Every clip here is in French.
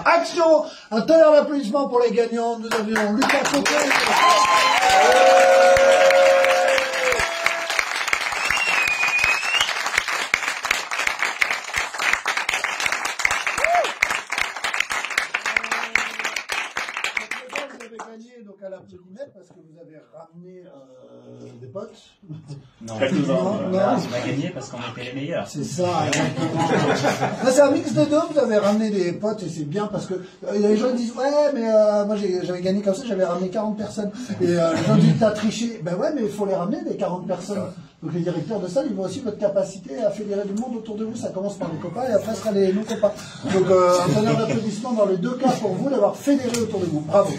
Action! Un tonnerre d'applaudissements pour les gagnants. Nous avions Lucas Coquet. Vous avez gagné donc à l'applaudimètre parce que vous avez ramené des potes. Non, on a gagné parce qu'on était les meilleurs. C'est ça. C'est un mix des deux. Vous avez ramené des potes et c'est bien parce que les gens disent ouais mais moi j'avais gagné comme ça, j'avais ramené 40 personnes et les gens disent t'as triché. Ben ouais mais il faut les ramener les 40 personnes. Donc les directeurs de salle ils voient aussi votre capacité à fédérer du monde autour de vous. Ça commence par les copains et après ce sera les non copains. Donc un tonnerre d'applaudissements dans les deux cas pour vous d'avoir fédéré autour de vous. Bravo.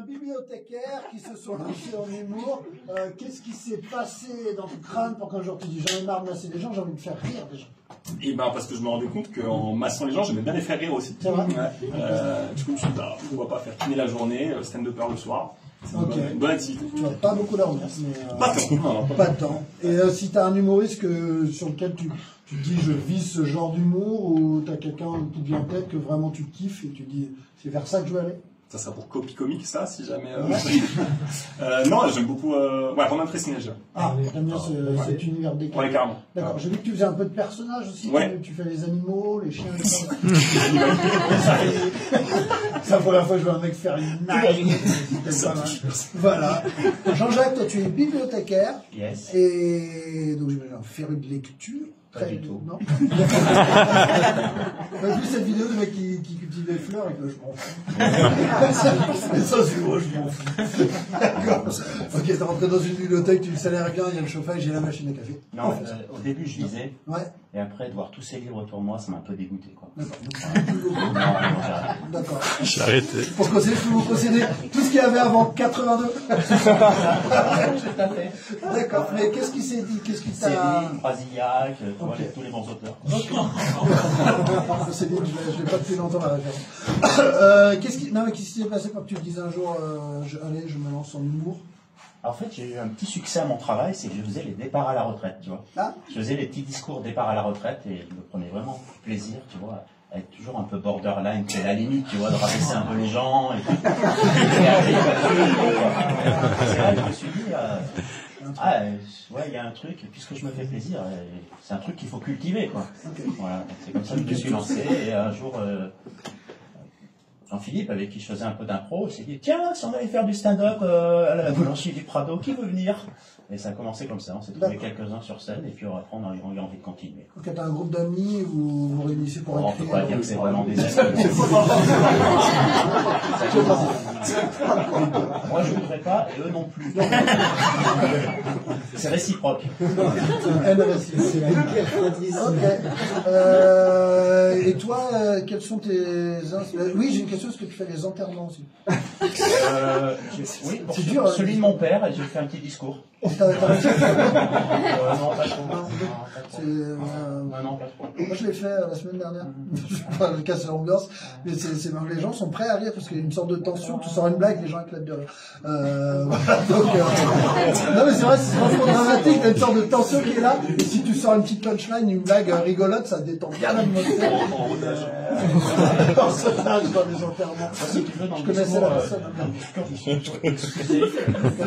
Bibliothécaires qui se sont lancés en humour. Qu'est-ce qui s'est passé dans le crâne pour qu'un jour tu dis j'en ai marre de masser les gens, j'ai envie de faire rire des gens? Et ben parce que je me rendais compte qu'en massant les gens, j'aimais bien les faire rire aussi. C'est vrai. Du coup, je me suis dit, bah, on va pas faire kiné la journée, stand-upper le soir. C'est une bonne activité. Tu n'as pas beaucoup la remerce, mais pas tant. Pas tant. Et si tu as un humoriste sur lequel tu te dis je vise ce genre d'humour, ou tu as quelqu'un qui te vient en tête que vraiment tu kiffes et tu dis c'est vers ça que je veux aller? Ça sera pour Copy Comique, ça, si jamais. Non, j'aime beaucoup. Romain Tressinège. Ah, j'aime bien cet univers décalé. Ouais, carrément. D'accord. J'ai vu que tu faisais un peu de personnages aussi. Ouais. Tu fais les animaux, les chiens, les chats. C'est la première fois que je vois un mec faire une narine. Voilà. Jean-Jacques, toi, tu es bibliothécaire. Yes. Et donc, j'imagine un féru de lecture. Pas du tout. Non. On a vu cette vidéo de mec qui cultive des fleurs et que je m'en fous. Mais ça, c'est moi, je m'en fous. D'accord. Ok, t'es rentré dans une bibliothèque, tu le salaire bien, il y a le chauffage, j'ai la machine à café. Non, au début je lisais. Ouais. Et après, de voir tous ces livres autour de moi, ça m'a un peu dégoûté, quoi. D'accord. J'ai arrêté. Pour vous posséder tout ce qu'il y avait avant 82. Tout à fait. D'accord. Mais qu'est-ce qui s'est dit? Qu'est-ce qui t'a... Céline, Brasillac, tous les bons auteurs. C'est bien, je l'ai pas depuis longtemps la référence. Qu'est-ce qui s'est passé quand tu te disais un jour, allez, je me lance en humour? En fait, j'ai eu un petit succès à mon travail, c'est que je faisais les départs à la retraite, tu vois. Ah. Je faisais les petits discours départ à la retraite et je me prenais vraiment plaisir, tu vois, à être toujours un peu borderline, c'est la limite, tu vois, de rabaisser un peu les gens. Et après, c'est là que je me suis dit, ouais, il y a un truc, puisque je me fais plaisir, c'est un truc qu'il faut cultiver, quoi. Okay. Voilà, c'est comme ça que je me suis lancé et un jour... Jean-Philippe, avec qui je faisais un peu d'impro, s'est dit tiens, si on allait faire du stand-up à la boulangerie du Prado, qui veut venir? Et ça a commencé comme ça, on s'est trouvé quelques-uns sur scène, et puis après on a eu envie de continuer. Ok, t'as un groupe d'amis, vous vous réunissez pour écrire? On peut pas dire que c'est vraiment des amis. Moi je voudrais pas, et eux non plus. C'est réciproque. Elle réciproque. Et toi, quels sont tes... Oui, j'ai une question, est-ce que tu fais les enterrements aussi? Oui, pour celui de mon père, j'ai fait un petit discours. Non, pas trop. Non, pas trop. Moi, je l'ai fait la semaine dernière. Je vais pas casser l'ambiance, mais les gens sont prêts à rire parce qu'il y a une sorte de tension. Tu sors une blague, les gens éclatent de rire. Voilà, donc, non, mais c'est vrai, c'est vraiment dramatique. Il y a une sorte de tension qui est là. Et si tu sors une petite punchline, une blague rigolote, ça détend bien l'atmosphère. Personnage dans les enterrements. Je connaissais la personne.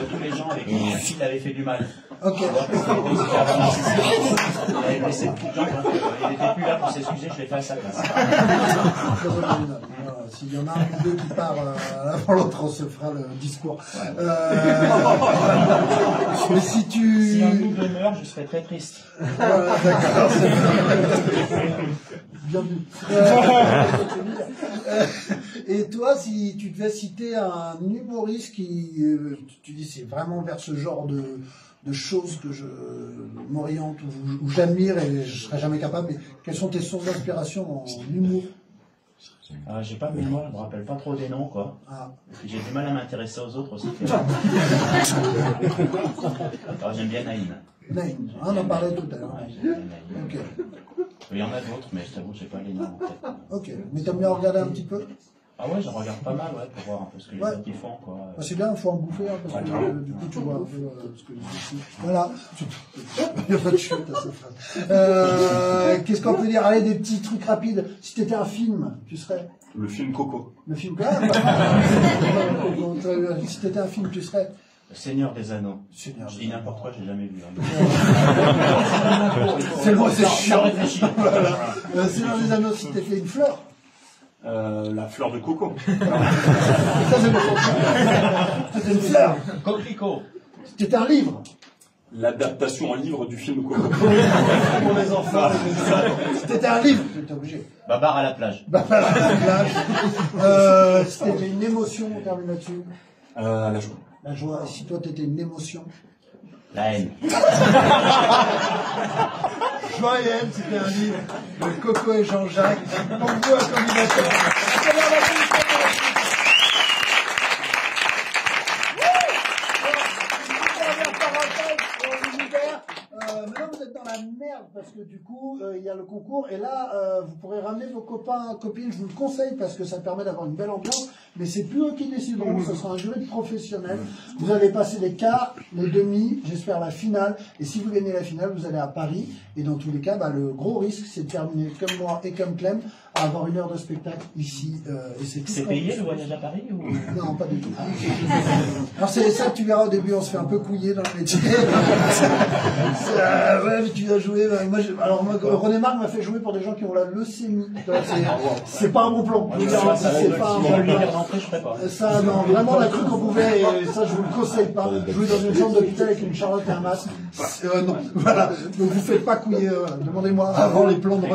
Tous les gens avec qui il avait fait du mal. Ok. Il avait blessé beaucoup de gens. Il n'était plus là pour s'excuser, je l'ai fait à sa place. S'il y en a un ou deux qui part avant l'autre, on se fera le discours. Mais si un double meurt, je serais très triste. D'accord. Bienvenue. Et toi, si tu devais citer un humoriste qui, tu dis, c'est vraiment vers ce genre de choses que je m'oriente ou j'admire et je serais jamais capable, mais quelles sont tes sources d'inspiration en humour? J'ai pas de mémoire, je me rappelle pas trop des noms, quoi. Ah. J'ai du mal à m'intéresser aux autres aussi. J'aime bien Naïm. Naïm, on en parlait tout à l'heure. Okay. Il y en a d'autres, mais je t'avoue, j'ai pas les noms en tête. Ok, mais t'aimes bien regarder un petit peu? Ah ouais, j'en regarde pas mal, ouais, pour voir un peu ce que les autres y font, quoi. C'est bien, il faut en bouffer, hein, parce que du coup, tu vois un peu ce que je dis. Voilà. Il n'y a pas de chute à cette phrase. Qu'est-ce qu'on peut dire? Allez, des petits trucs rapides. Si t'étais un film, tu serais? Le film Coco. Le film quoi? Si t'étais un film, tu serais? Le Seigneur des Anneaux. Seigneur je dis n'importe quoi, j'ai jamais vu. Hein. C'est bon, c'est chiant. Le Seigneur des Anneaux, si t'étais une fleur? La fleur de coco. Ça, c'est le contraire. C'était une fleur. Coquelicot. C'était un livre. L'adaptation en livre du film Coco. Pour les enfants. C'était un livre. T'es obligé. Babar à la plage. Babar à la plage. C'était une émotion, on termine là-dessus. La joie. La joie. Et si toi, t'étais une émotion? La haine. Joie et haine, c'était un livre de Coco et Jean-Jacques. On voit un candidateur. Maintenant, vous êtes dans la merde parce que du coup, il y a le concours et là, vous pourrez ramener vos copains, copines. Je vous le conseille parce que ça permet d'avoir une belle ambiance. Mais c'est plus eux qui décideront. Ce sera un jury de professionnels. Vous allez passer les quarts, les demi, j'espère la finale. Et si vous gagnez la finale, vous allez à Paris. Et dans tous les cas, le gros risque, c'est de terminer comme moi et comme Clem à avoir 1 heure de spectacle ici. Et c'est payé le voyage à Paris ou... Non, pas du tout. Alors c'est ça que tu verras au début, on se fait un peu couiller dans le métier. Ouais, mais tu vas jouer. Moi, René Marc m'a fait jouer pour des gens qui ont la leucémie. C'est pas un bon plan. C'est pas un bon plan. Ça, non, vraiment, on a cru qu'on pouvait, et ça, je vous le conseille pas, jouer dans une chambre d'hôpital avec une charlotte et un masque. Non, voilà. Donc, vous faites pas couiller. Demandez-moi avant les plans de